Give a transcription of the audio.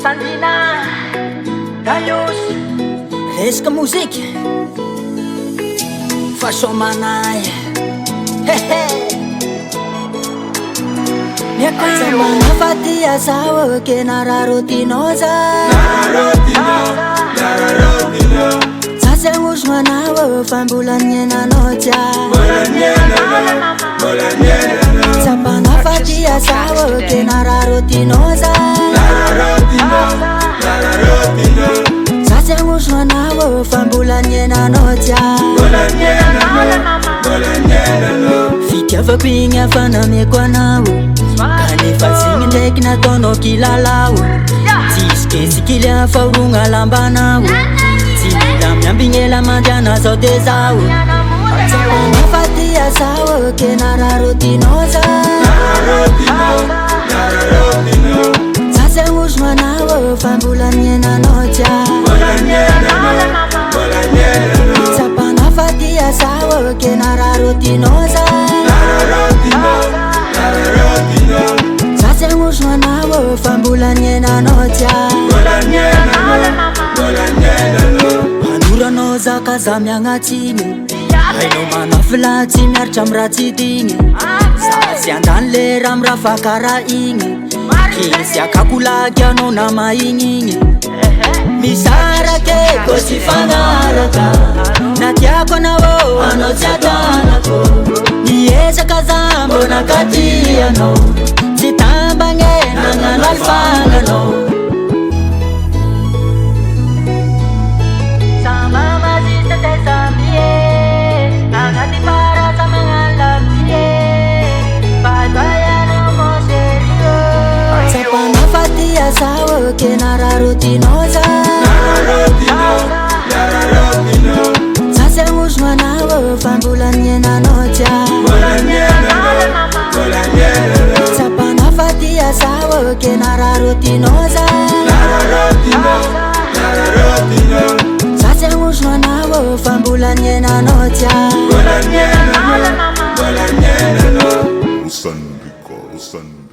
Sandina, Darius, resaka muziky façon manay miakazamana fatia sao ke nararotinoza sasengusmanao fambulanyenanoja sapana fatia sao ke nararotinoza sasengusmanao fambulanyenanoja fitiavako igny afanameko anao kanefa zigny ndraiky nataonao kilalao tsisiketsikily afaorogna lambanao tsy mila miambigny ela mandiana zao de zao sapana fatia sao ke nararotinoza sasengusmanao fambulanyenanoja sapana fatia sao ke nararotinoza sasengusmanao fambulanyenanoja manoranao zaka za miagnatsiny hainao manafila tsy miaritra amy raha tsy digny zazy andany le raha miraha fakara igny izy akakolaky anao na maigny igny misarake ko sy fagnaraka na tiako anao anao tsy atanako niezaka za mbona katianao tsy tambagne nagnano alfanganao sapana fatia sao ke nararotinoza sasengusmanao fambulanyenanoja sapana fatia sao ke nararotinoza sasengusmanao fambulanyenanoja Usan.